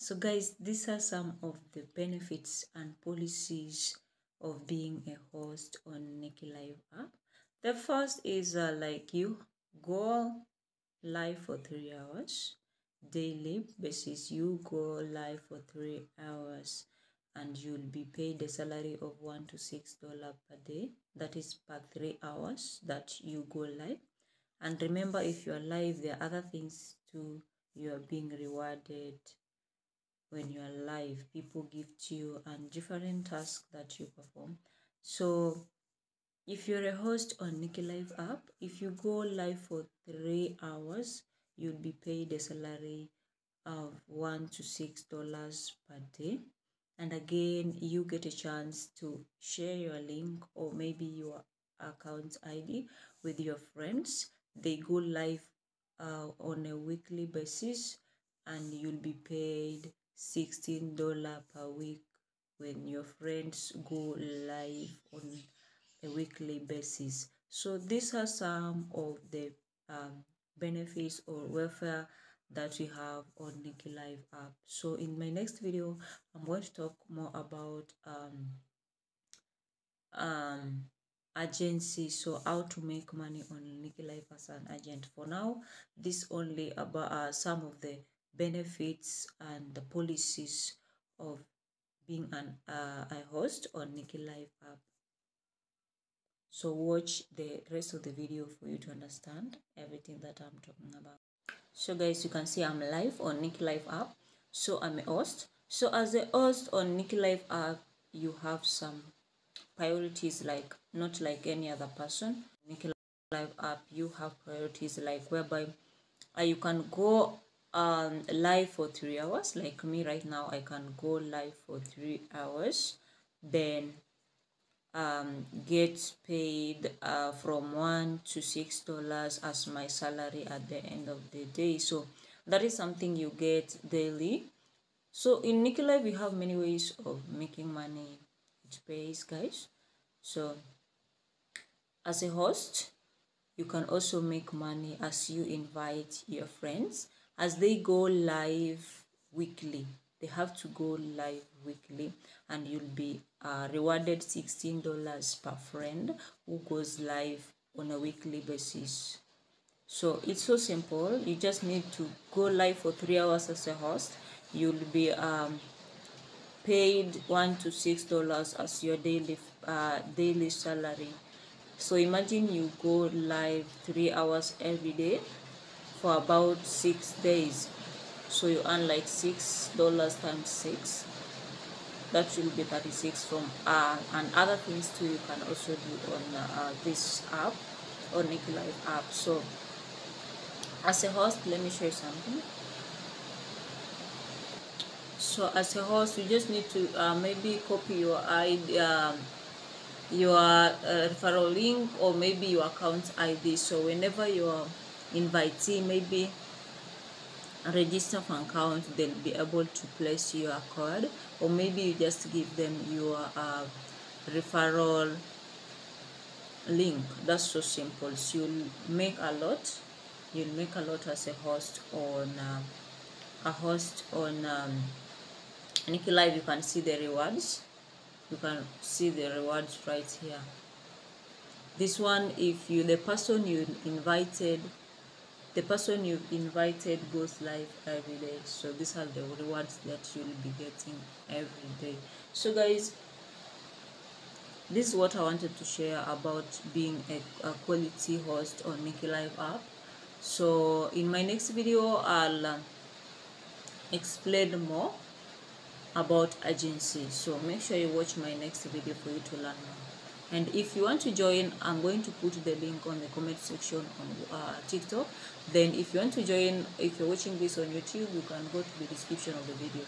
So guys, these are some of the benefits and policies of being a host on Nikki Live app. The first is like you go live for 3 hours daily basis. You go live for 3 hours and you'll be paid a salary of $1 to $6 per day. That is per 3 hours that you go live. And remember, if you're live, there are other things too. You are being rewarded when you are live. People gift you and different tasks that you perform. So if you're a host on Nikki Live app, if you go live for 3 hours, you'll be paid a salary of $1 to $6 per day. And again, you get a chance to share your link or maybe your account ID with your friends. They go live on a weekly basis and you'll be paid $16 per week when your friends go live on a weekly basis. So these are some of the benefits or welfare that we have on Nikki Live app. So in my next video, I'm going to talk more about agency, so how to make money on Nikki Live as an agent. For now, this only about some of the benefits and the policies of being a host on Nikki Live app. So watch the rest of the video for you to understand everything that I'm talking about. So guys, you can see I'm live on Nikki Live app. So I'm a host. So as a host on Nikki Live app, you have some priorities, like not like any other person. Nikki Live app, you have priorities like whereby you can go live for 3 hours. Like me right now, I can go live for 3 hours, then get paid from $1 to $6 as my salary at the end of the day. So that is something you get daily. So in Nikki Live, we have many ways of making money. It pays, guys. So as a host, you can also make money as you invite your friends as they go live weekly. They have to go live weekly and you'll be rewarded $16 per friend who goes live on a weekly basis. So it's so simple. You just need to go live for 3 hours as a host. You'll be paid $1 to $6 as your daily salary. So imagine you go live 3 hours every day for about 6 days. So you earn like $6 times 6. That will be 36 from and other things too you can also do on this app or Nikki Live app. So as a host, let me show you something. So as a host, you just need to maybe copy your ID, your referral link, or maybe your account ID. So whenever your invitee maybe register for account, they'll be able to place your card, or maybe you just give them your referral link. That's so simple. So you'll make a lot. You'll make a lot as a host on Nikki Live. You can see the rewards. You can see the rewards right here. This one, if you the person you've invited goes live every day. So these are the rewards that you'll be getting every day. So guys, this is what I wanted to share about being a quality host on Nikki Live app. So in my next video, I'll explain more about agency. So make sure you watch my next video for you to learn more. And if you want to join, I'm going to put the link on the comment section on TikTok. Then if you want to join, if you're watching this on YouTube, you can go to the description of the video.